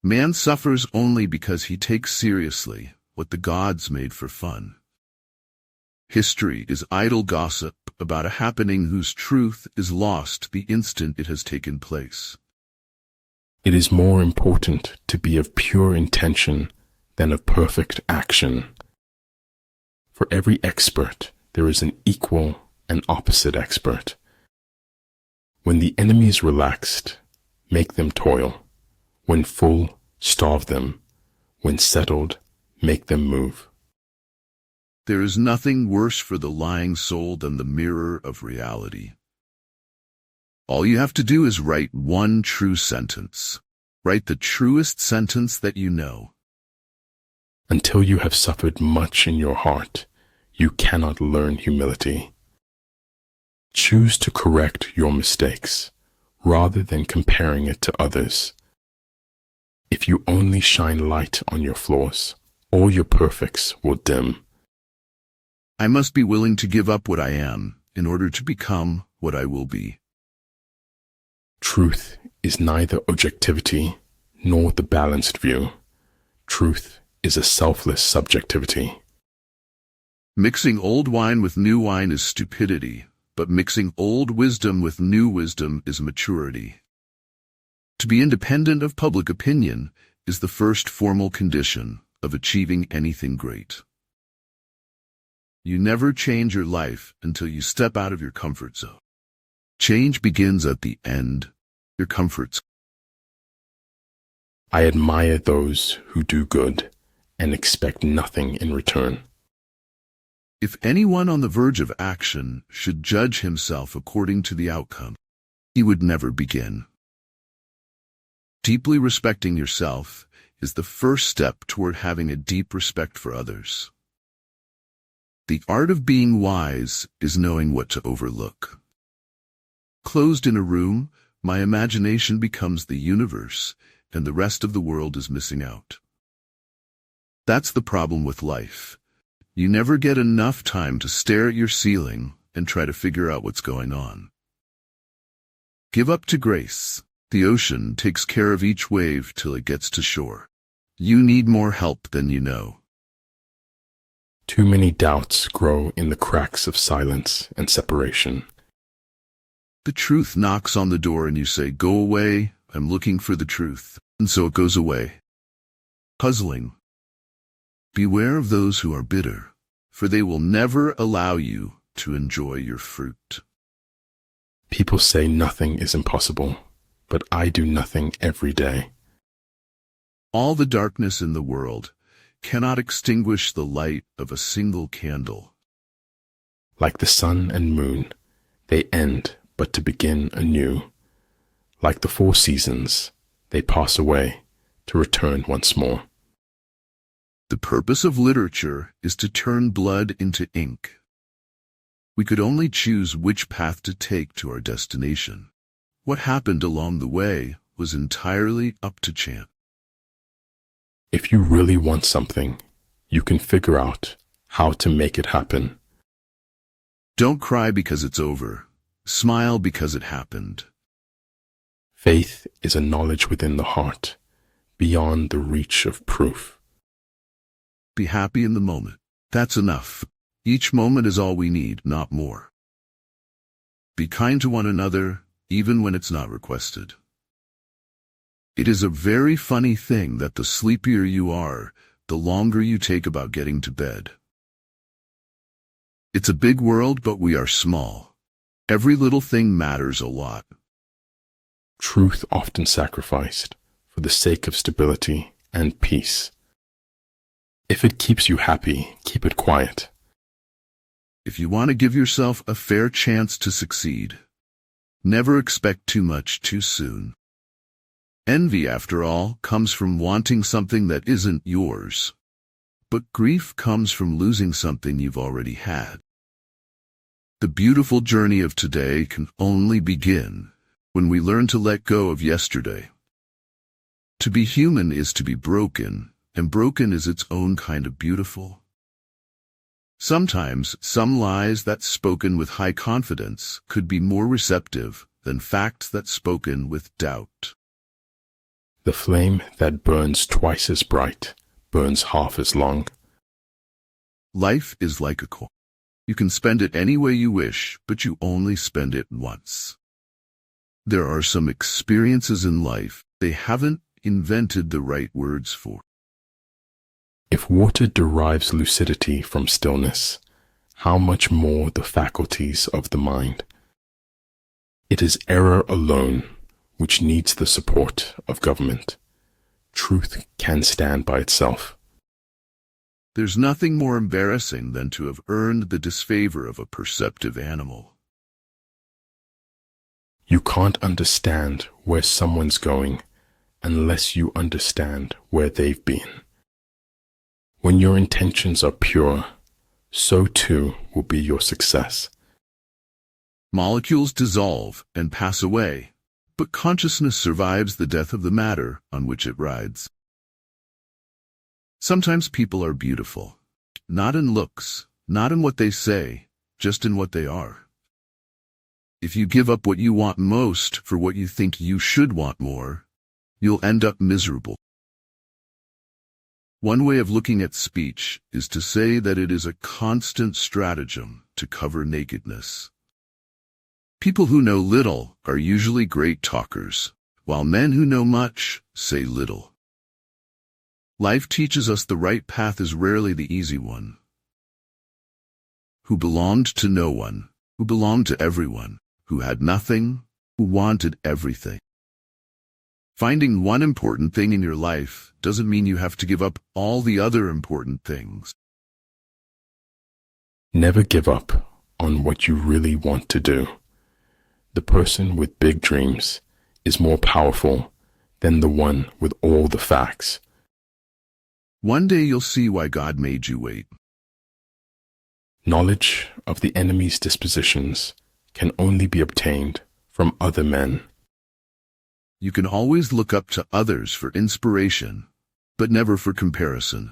Man suffers only because he takes seriously what the gods made for fun. History is idle gossip about a happening whose truth is lost the instant it has taken place. It is more important to be of pure intention than of perfect action. For every expert, there is an equal and opposite expert. When the enemy is relaxed, make them toil. When full, starve them. When settled, make them move. There is nothing worse for the lying soul than the mirror of reality. All you have to do is write one true sentence. Write the truest sentence that you know. Until you have suffered much in your heart, you cannot learn humility. Choose to correct your mistakes, rather than comparing it to others. If you only shine light on your flaws, all your perfects will dim. I must be willing to give up what I am in order to become what I will be. Truth is neither objectivity nor the balanced view. Truth is a selfless subjectivity. Mixing old wine with new wine is stupidity, but mixing old wisdom with new wisdom is maturity. To be independent of public opinion is the first formal condition of achieving anything great. You never change your life until you step out of your comfort zone. Change begins at the end, your comfort zone. I admire those who do good and expect nothing in return. If anyone on the verge of action should judge himself according to the outcome, he would never begin. Deeply respecting yourself is the first step toward having a deep respect for others. The art of being wise is knowing what to overlook. Closed in a room, my imagination becomes the universe, and the rest of the world is missing out. That's the problem with life. You never get enough time to stare at your ceiling and try to figure out what's going on. Give up to grace. The ocean takes care of each wave till it gets to shore. You need more help than you know. Too many doubts grow in the cracks of silence and separation. The truth knocks on the door and you say, "Go away, I'm looking for the truth." And so it goes away. Puzzling. Beware of those who are bitter, for they will never allow you to enjoy your fruit. People say nothing is impossible, but I do nothing every day. All the darkness in the world cannot extinguish the light of a single candle. Like the sun and moon, they end but to begin anew. Like the 4 seasons, they pass away to return once more. The purpose of literature is to turn blood into ink. We could only choose which path to take to our destination. What happened along the way was entirely up to chance. If you really want something, you can figure out how to make it happen. Don't cry because it's over. Smile because it happened. Faith is a knowledge within the heart, beyond the reach of proof. Be happy in the moment. That's enough. Each moment is all we need, not more. Be kind to one another, even when it's not requested. It is a very funny thing that the sleepier you are, the longer you take about getting to bed. It's a big world, but we are small. Every little thing matters a lot. Truth often sacrificed for the sake of stability and peace. If it keeps you happy, keep it quiet. If you want to give yourself a fair chance to succeed, never expect too much too soon. Envy, after all, comes from wanting something that isn't yours. But grief comes from losing something you've already had. The beautiful journey of today can only begin when we learn to let go of yesterday. To be human is to be broken, and broken is its own kind of beautiful. Sometimes some lies that spoken with high confidence could be more receptive than facts that spoken with doubt. The flame that burns twice as bright burns half as long. Life is like a coin. You can spend it any way you wish, but you only spend it once. There are some experiences in life they haven't invented the right words for. If water derives lucidity from stillness, how much more the faculties of the mind? It is error alone which needs the support of government. Truth can stand by itself. There's nothing more embarrassing than to have earned the disfavor of a perceptive animal. You can't understand where someone's going unless you understand where they've been. When your intentions are pure, so too will be your success. Molecules dissolve and pass away, but consciousness survives the death of the matter on which it rides. Sometimes people are beautiful, not in looks, not in what they say, just in what they are. If you give up what you want most for what you think you should want more, you'll end up miserable. One way of looking at speech is to say that it is a constant stratagem to cover nakedness. People who know little are usually great talkers, while men who know much say little. Life teaches us the right path is rarely the easy one. Who belonged to no one, who belonged to everyone, who had nothing, who wanted everything. Finding one important thing in your life doesn't mean you have to give up all the other important things. Never give up on what you really want to do. The person with big dreams is more powerful than the one with all the facts. One day you'll see why God made you wait. Knowledge of the enemy's dispositions can only be obtained from other men. You can always look up to others for inspiration, but never for comparison.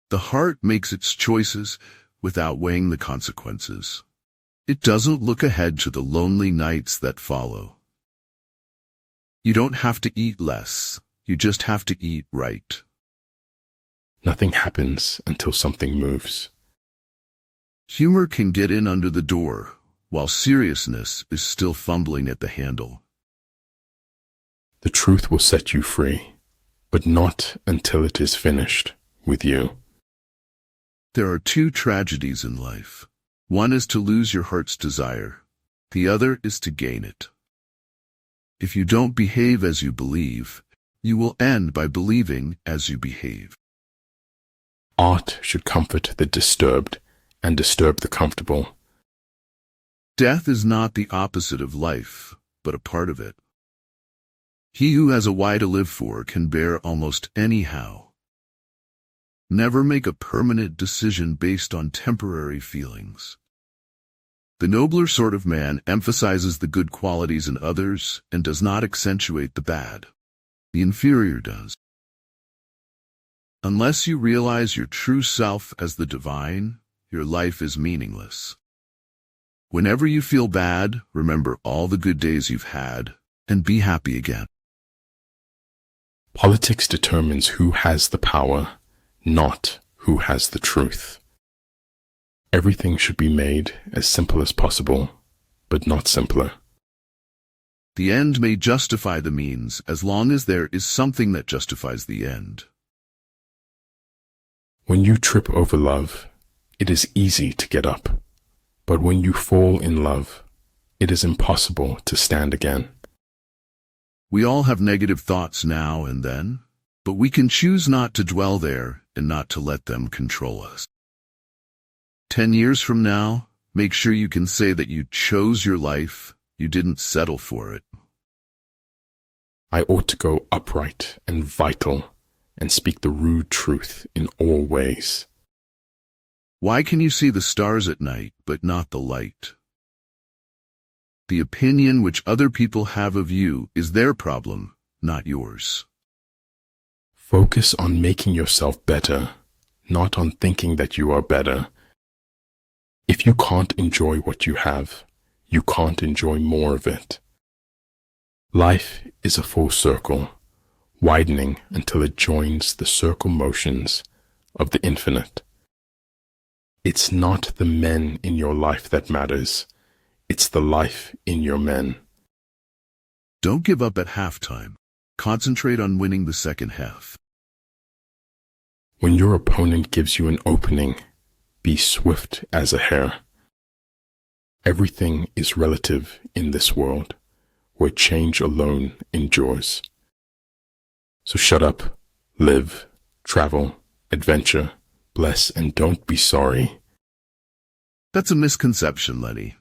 The heart makes its choices without weighing the consequences. It doesn't look ahead to the lonely nights that follow. You don't have to eat less, you just have to eat right. Nothing happens until something moves. Humor can get in under the door, while seriousness is still fumbling at the handle. The truth will set you free, but not until it is finished with you. There are two tragedies in life. One is to lose your heart's desire. The other is to gain it. If you don't behave as you believe, you will end by believing as you behave. Art should comfort the disturbed and disturb the comfortable. Death is not the opposite of life, but a part of it. He who has a why to live for can bear almost anyhow. Never make a permanent decision based on temporary feelings. The nobler sort of man emphasizes the good qualities in others and does not accentuate the bad. The inferior does. Unless you realize your true self as the divine, your life is meaningless. Whenever you feel bad, remember all the good days you've had and be happy again. Politics determines who has the power, not who has the truth. Everything should be made as simple as possible, but not simpler. The end may justify the means as long as there is something that justifies the end. When you trip over love, it is easy to get up. But when you fall in love, it is impossible to stand again. We all have negative thoughts now and then, but we can choose not to dwell there and not to let them control us. 10 years from now, make sure you can say that you chose your life, you didn't settle for it. I ought to go upright and vital and speak the rude truth in all ways. Why can you see the stars at night, but not the light? The opinion which other people have of you is their problem, not yours. Focus on making yourself better, not on thinking that you are better. If you can't enjoy what you have, you can't enjoy more of it. Life is a full circle, widening until it joins the circle motions of the infinite. It's not the men in your life that matters. It's the life in your men. Don't give up at halftime. Concentrate on winning the second half. When your opponent gives you an opening, be swift as a hare. Everything is relative in this world, where change alone endures. So shut up, live, travel, adventure, bless, and don't be sorry. That's a misconception, Lenny.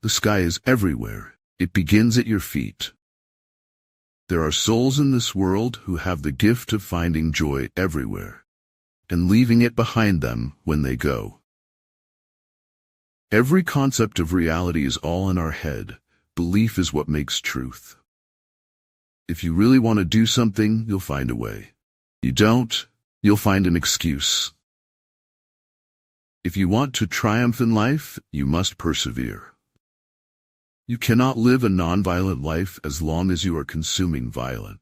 The sky is everywhere. It begins at your feet. There are souls in this world who have the gift of finding joy everywhere and leaving it behind them when they go. Every concept of reality is all in our head. Belief is what makes truth. If you really want to do something, you'll find a way. You don't, you'll find an excuse. If you want to triumph in life, you must persevere. You cannot live a nonviolent life as long as you are consuming violence.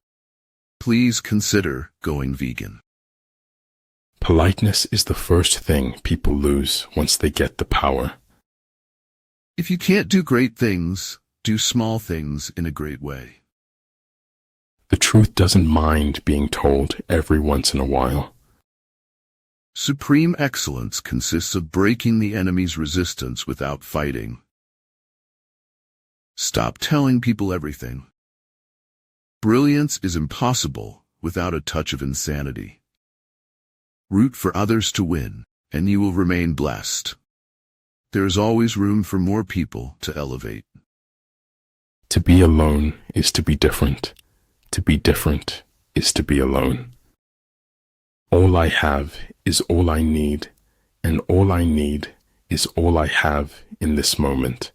Please consider going vegan. Politeness is the first thing people lose once they get the power. If you can't do great things, do small things in a great way. The truth doesn't mind being told every once in a while. Supreme excellence consists of breaking the enemy's resistance without fighting. Stop telling people everything. Brilliance is impossible without a touch of insanity. Root for others to win, and you will remain blessed. There is always room for more people to elevate. To be alone is to be different. To be different is to be alone. All I have is all I need, and all I need is all I have in this moment.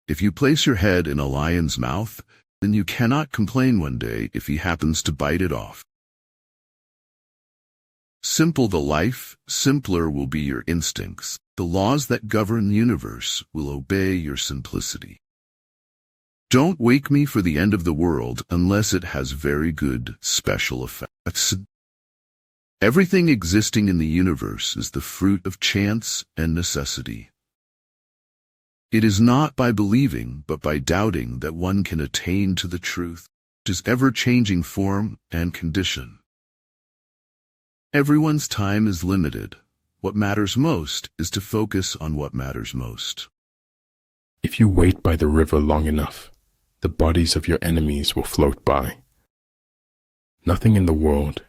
If you place your head in a lion's mouth, then you cannot complain one day if he happens to bite it off. Simple the life, simpler will be your instincts. The laws that govern the universe will obey your simplicity. Don't wake me for the end of the world unless it has very good special effects. Everything existing in the universe is the fruit of chance and necessity. It is not by believing, but by doubting that one can attain to the truth, which is ever-changing form and condition. Everyone's time is limited. What matters most is to focus on what matters most. If you wait by the river long enough, the bodies of your enemies will float by. Nothing in the world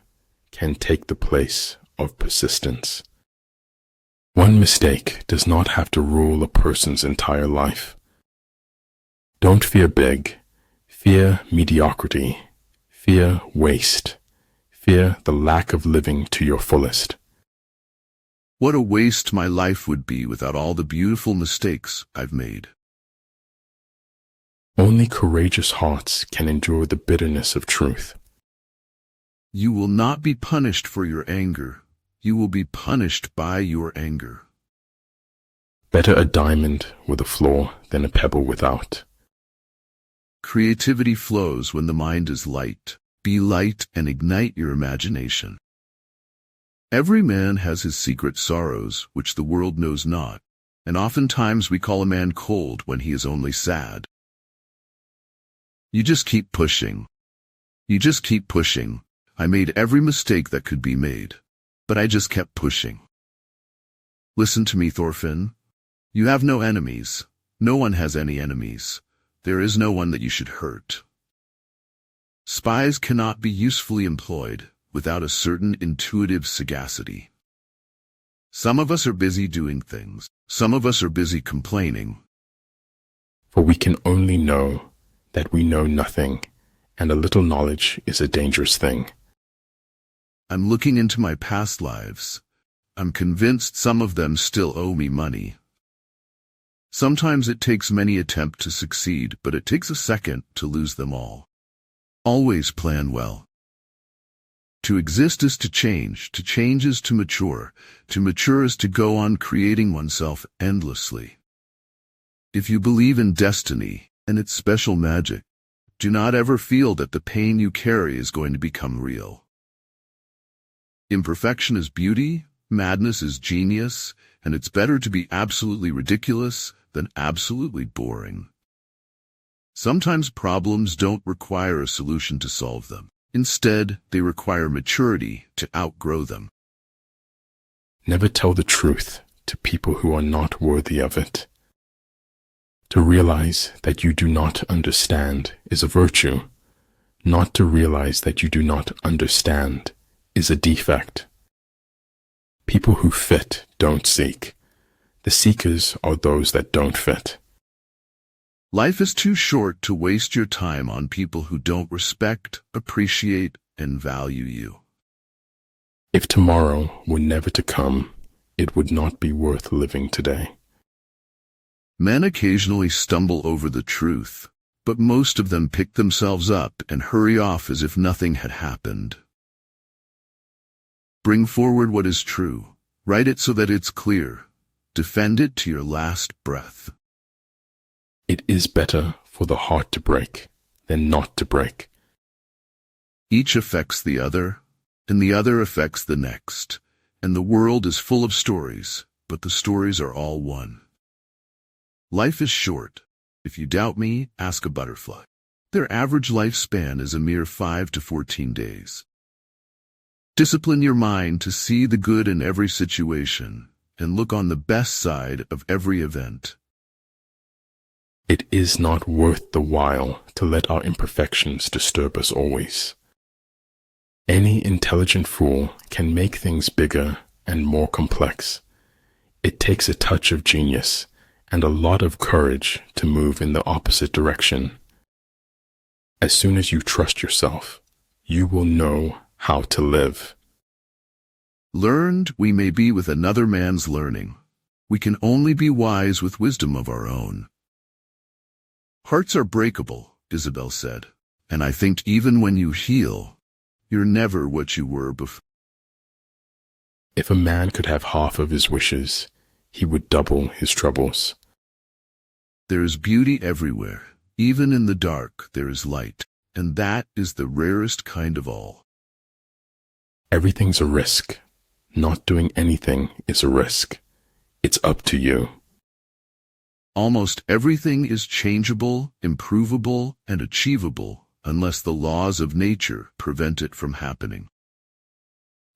can take the place of persistence. One mistake does not have to rule a person's entire life. Don't fear big. Fear mediocrity. Fear waste. Fear the lack of living to your fullest. What a waste my life would be without all the beautiful mistakes I've made. Only courageous hearts can endure the bitterness of truth. You will not be punished for your anger. You will be punished by your anger. Better a diamond with a flaw than a pebble without. Creativity flows when the mind is light. Be light and ignite your imagination. Every man has his secret sorrows, which the world knows not, and oftentimes we call a man cold when he is only sad. You just keep pushing. You just keep pushing. I made every mistake that could be made, but I just kept pushing. Listen to me, Thorfinn. You have no enemies. No one has any enemies. There is no one that you should hurt. Spies cannot be usefully employed without a certain intuitive sagacity. Some of us are busy doing things. Some of us are busy complaining. For we can only know that we know nothing, and a little knowledge is a dangerous thing. I'm looking into my past lives. I'm convinced some of them still owe me money. Sometimes it takes many attempts to succeed, but it takes a second to lose them all. Always plan well. To exist is to change is to mature is to go on creating oneself endlessly. If you believe in destiny and its special magic, Do not ever feel that the pain you carry is going to become real. Imperfection is beauty, madness is genius, and it's better to be absolutely ridiculous than absolutely boring. Sometimes problems don't require a solution to solve them. Instead, they require maturity to outgrow them. Never tell the truth to people who are not worthy of it. To realize that you do not understand is a virtue. Not to realize that you do not understand is a defect. People who fit don't seek. The seekers are those that don't fit. Life is too short to waste your time on people who don't respect, appreciate, and value you. If tomorrow were never to come, it would not be worth living today. Men occasionally stumble over the truth, but most of them pick themselves up and hurry off as if nothing had happened. Bring forward what is true. Write it so that it's clear. Defend it to your last breath. It is better for the heart to break than not to break. Each affects the other, and the other affects the next, and the world is full of stories, but the stories are all one. Life is short. If you doubt me, ask a butterfly. Their average lifespan is a mere 5 to 14 days. Discipline your mind to see the good in every situation and look on the best side of every event. It is not worth the while to let our imperfections disturb us always. Any intelligent fool can make things bigger and more complex. It takes a touch of genius and a lot of courage to move in the opposite direction. As soon as you trust yourself, you will know how to live. Learned we may be with another man's learning. We can only be wise with wisdom of our own. Hearts are breakable, Isabel said, and I think even when you heal, you're never what you were before. If a man could have half of his wishes, he would double his troubles. There is beauty everywhere. Even in the dark, there is light, and that is the rarest kind of all. Everything's a risk. Not doing anything is a risk. It's up to you. Almost everything is changeable, improvable, and achievable unless the laws of nature prevent it from happening.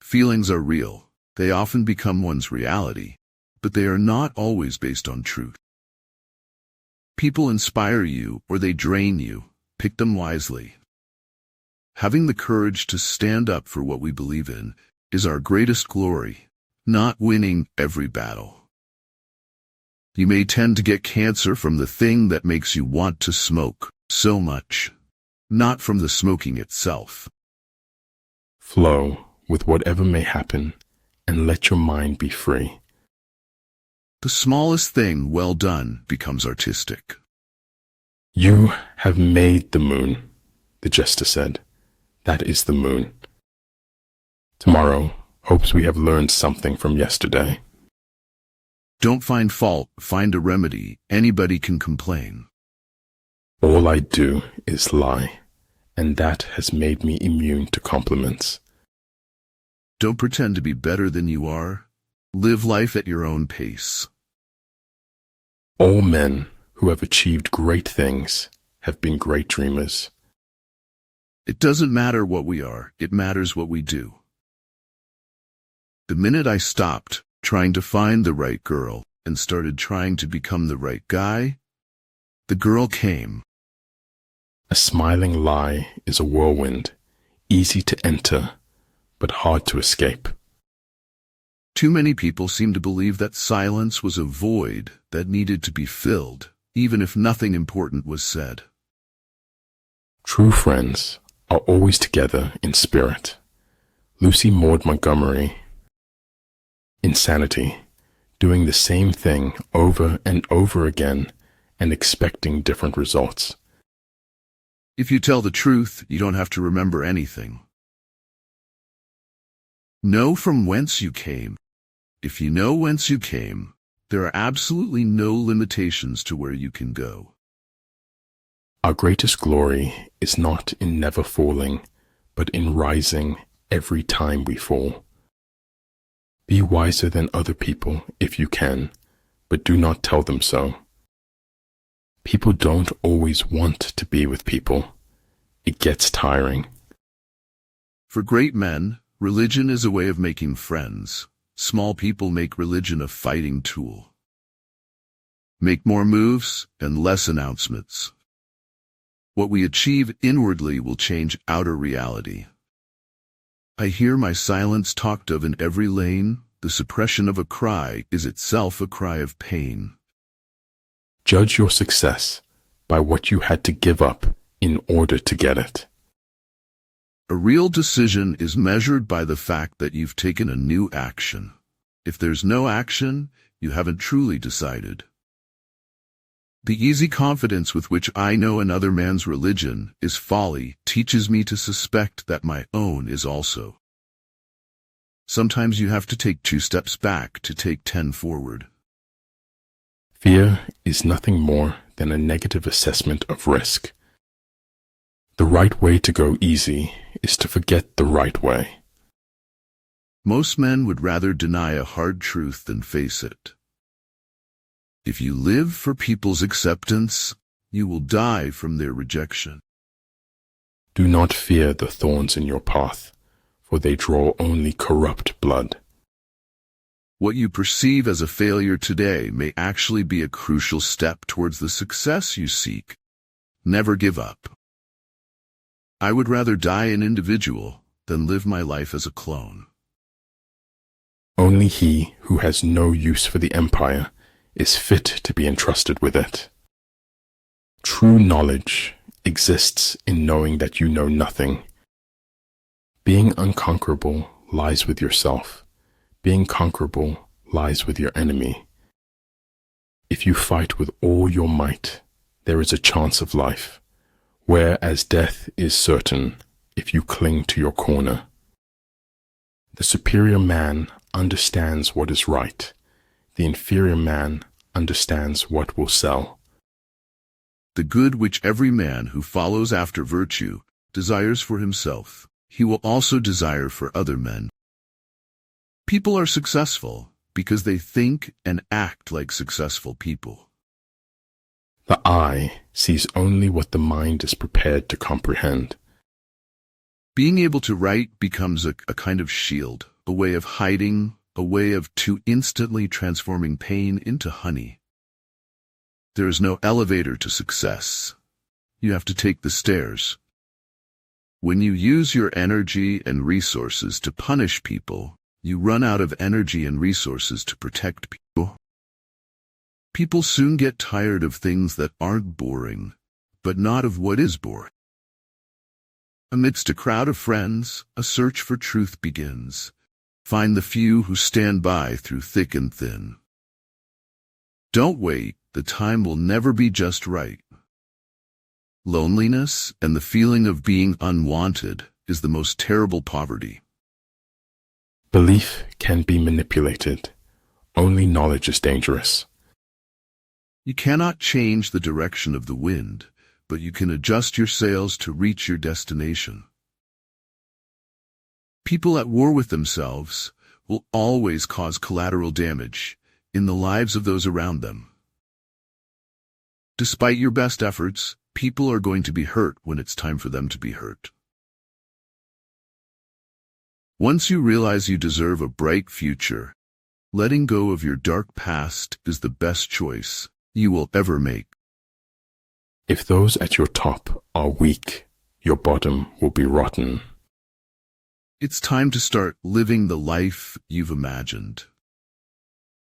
Feelings are real. They often become one's reality, but they are not always based on truth. People inspire you or they drain you. Pick them wisely. Having the courage to stand up for what we believe in is our greatest glory, not winning every battle. You may tend to get cancer from the thing that makes you want to smoke so much, not from the smoking itself. Flow with whatever may happen and let your mind be free. The smallest thing well done becomes artistic. You have made the moon, the jester said. That is the moon. Tomorrow hopes we have learned something from yesterday. Don't find fault, find a remedy. Anybody can complain. All I do is lie, and that has made me immune to compliments. Don't pretend to be better than you are. Live life at your own pace. All men who have achieved great things have been great dreamers. It doesn't matter what we are, it matters what we do. The minute I stopped trying to find the right girl and started trying to become the right guy, the girl came. A smiling lie is a whirlwind, easy to enter, but hard to escape. Too many people seem to believe that silence was a void that needed to be filled, even if nothing important was said. True friends are always together in spirit. Lucy Maud Montgomery. Insanity, doing the same thing over and over again and expecting different results. If you tell the truth, you don't have to remember anything. Know from whence you came. If you know whence you came, there are absolutely no limitations to where you can go. Our greatest glory is not in never falling, but in rising every time we fall. Be wiser than other people if you can, but do not tell them so. People don't always want to be with people. It gets tiring. For great men, religion is a way of making friends. Small people make religion a fighting tool. Make more moves and less announcements. What we achieve inwardly will change outer reality. I hear my silence talked of in every lane. The suppression of a cry is itself a cry of pain. Judge your success by what you had to give up in order to get it. A real decision is measured by the fact that you've taken a new action. If there's no action, you haven't truly decided. The easy confidence with which I know another man's religion is folly teaches me to suspect that my own is also. Sometimes you have to take 2 steps back to take 10 forward. Fear is nothing more than a negative assessment of risk. The right way to go easy is to forget the right way. Most men would rather deny a hard truth than face it. If you live for people's acceptance, you will die from their rejection. Do not fear the thorns in your path, for they draw only corrupt blood. What you perceive as a failure today may actually be a crucial step towards the success you seek. Never give up. I would rather die an individual than live my life as a clone. Only he who has no use for the empire is fit to be entrusted with it. True knowledge exists in knowing that you know nothing. Being unconquerable lies with yourself. Being conquerable lies with your enemy. If you fight with all your might, there is a chance of life, whereas death is certain if you cling to your corner. The superior man understands what is right. The inferior man understands what will sell. The good which every man who follows after virtue desires for himself, he will also desire for other men. People are successful because they think and act like successful people. The eye sees only what the mind is prepared to comprehend. Being able to write becomes a kind of shield, a way of hiding, a way of too instantly transforming pain into honey. There is no elevator to success. You have to take the stairs. When you use your energy and resources to punish people, you run out of energy and resources to protect people. People soon get tired of things that aren't boring, but not of what is boring. Amidst a crowd of friends, a search for truth begins. Find the few who stand by through thick and thin. Don't wait, the time will never be just right. Loneliness and the feeling of being unwanted is the most terrible poverty. Belief can be manipulated. Only knowledge is dangerous. You cannot change the direction of the wind, but you can adjust your sails to reach your destination. People at war with themselves will always cause collateral damage in the lives of those around them. Despite your best efforts, people are going to be hurt when it's time for them to be hurt. Once you realize you deserve a bright future, letting go of your dark past is the best choice you will ever make. If those at your top are weak, your bottom will be rotten. It's time to start living the life you've imagined.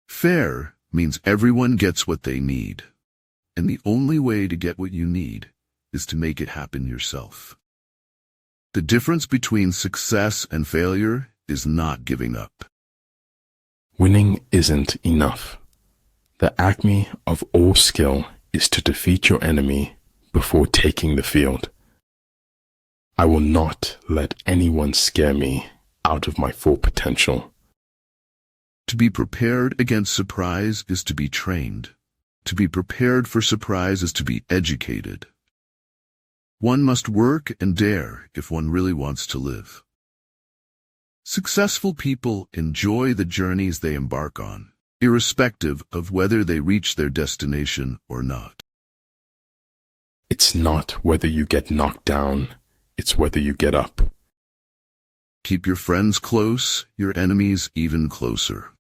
Fair means everyone gets what they need, and the only way to get what you need is to make it happen yourself. The difference between success and failure is not giving up. Winning isn't enough. The acme of all skill is to defeat your enemy before taking the field. I will not let anyone scare me out of my full potential. To be prepared against surprise is to be trained. To be prepared for surprise is to be educated. One must work and dare if one really wants to live. Successful people enjoy the journeys they embark on, irrespective of whether they reach their destination or not. It's not whether you get knocked down, it's whether you get up. Keep your friends close, your enemies even closer.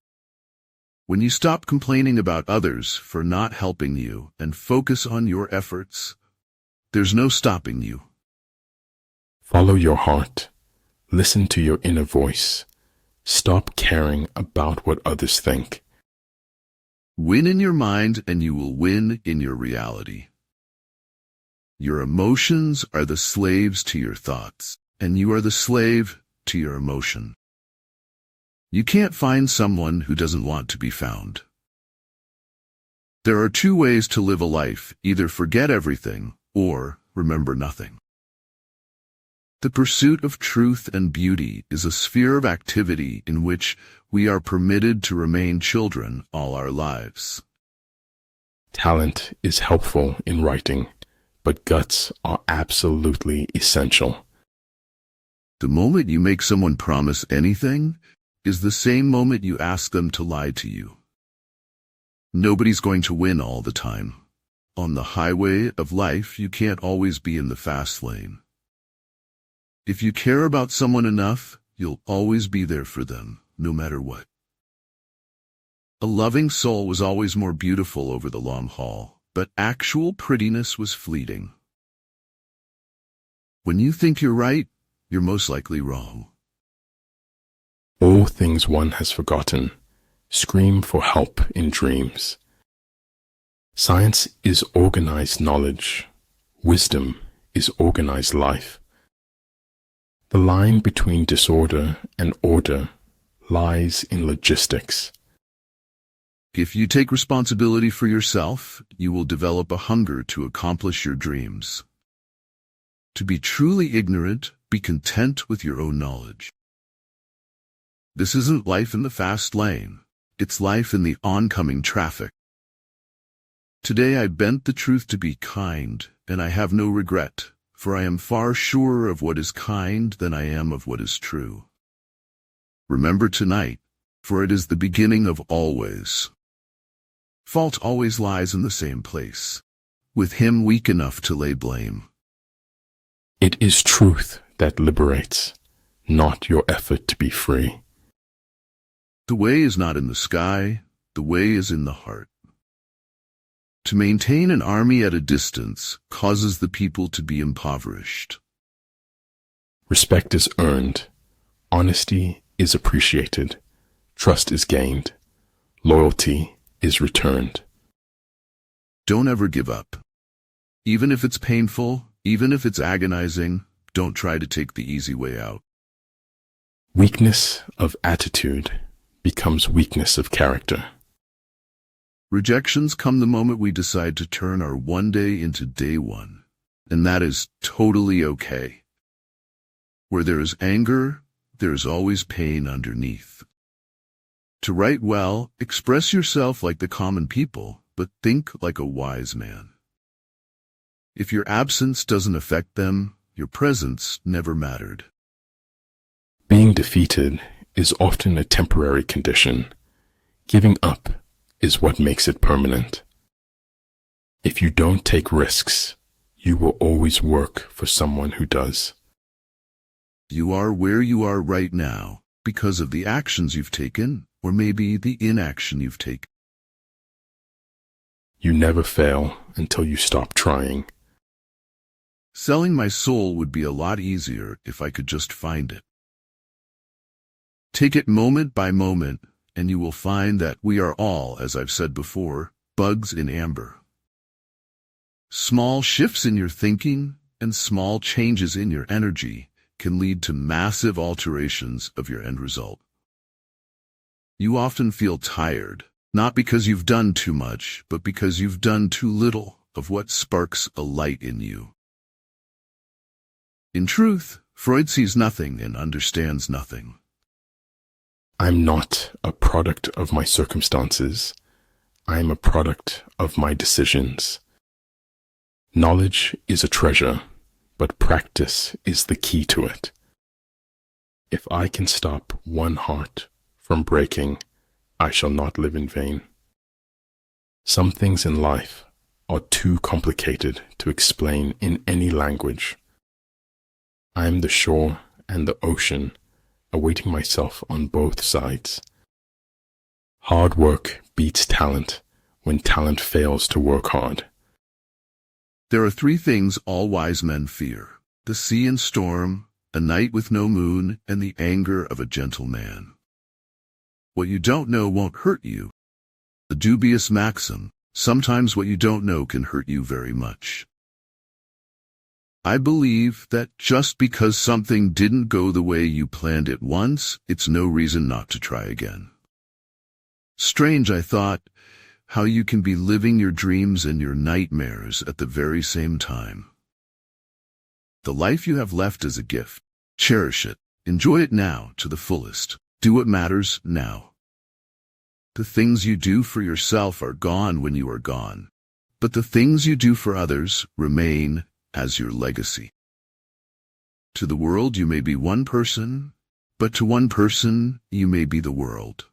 When you stop complaining about others for not helping you and focus on your efforts, there's no stopping you. Follow your heart. Listen to your inner voice. Stop caring about what others think. Win in your mind and you will win in your reality. Your emotions are the slaves to your thoughts, and you are the slave to your emotion. You can't find someone who doesn't want to be found. There are two ways to live a life: either forget everything or remember nothing. The pursuit of truth and beauty is a sphere of activity in which we are permitted to remain children all our lives. Talent is helpful in writing, but guts are absolutely essential. The moment you make someone promise anything is the same moment you ask them to lie to you. Nobody's going to win all the time. On the highway of life, you can't always be in the fast lane. If you care about someone enough, you'll always be there for them, no matter what. A loving soul was always more beautiful over the long haul, but actual prettiness was fleeting. When you think you're right, you're most likely wrong. All things one has forgotten. Scream for help in dreams. Science is organized knowledge. Wisdom is organized life. The line between disorder and order lies in logistics. If you take responsibility for yourself, you will develop a hunger to accomplish your dreams. To be truly ignorant, be content with your own knowledge. This isn't life in the fast lane. It's life in the oncoming traffic. Today I bent the truth to be kind, and I have no regret, for I am far surer of what is kind than I am of what is true. Remember tonight, for it is the beginning of always. Fault always lies in the same place, with him weak enough to lay blame. It is truth that liberates, not your effort to be free. The way is not in the sky, the way is in the heart. To maintain an army at a distance causes the people to be impoverished. Respect is earned. Honesty is appreciated. Trust is gained. Loyalty is returned. Don't ever give up. Even if it's painful, even if it's agonizing, don't try to take the easy way out. Weakness of attitude becomes weakness of character. Rejections come the moment we decide to turn our one day into day one, and that is totally okay. Where there is anger, there is always pain underneath. To write well, express yourself like the common people, but think like a wise man. If your absence doesn't affect them, your presence never mattered. Being defeated is often a temporary condition. Giving up is what makes it permanent. If you don't take risks, you will always work for someone who does. You are where you are right now because of the actions you've taken, or maybe the inaction you've taken. You never fail until you stop trying. Selling my soul would be a lot easier if I could just find it. Take it moment by moment, and you will find that we are all, as I've said before, bugs in amber. Small shifts in your thinking and small changes in your energy can lead to massive alterations of your end result. You often feel tired, not because you've done too much, but because you've done too little of what sparks a light in you. In truth, Freud sees nothing and understands nothing. I'm not a product of my circumstances. I am a product of my decisions. Knowledge is a treasure. but practice is the key to it. If I can stop one heart from breaking, I shall not live in vain. Some things in life are too complicated to explain in any language. I am the shore and the ocean, awaiting myself on both sides. Hard work beats talent when talent fails to work hard. There are three things all wise men fear: the sea and storm, a night with no moon, and the anger of a gentle man. What you don't know won't hurt you. The dubious maxim: sometimes what you don't know can hurt you very much. I believe that just because something didn't go the way you planned it once, it's no reason not to try again. Strange, I thought, how you can be living your dreams and your nightmares at the very same time. The life you have left is a gift. Cherish it. Enjoy it now to the fullest. Do what matters now. The things you do for yourself are gone when you are gone, but the things you do for others remain as your legacy. To the world you may be one person, but to one person you may be the world.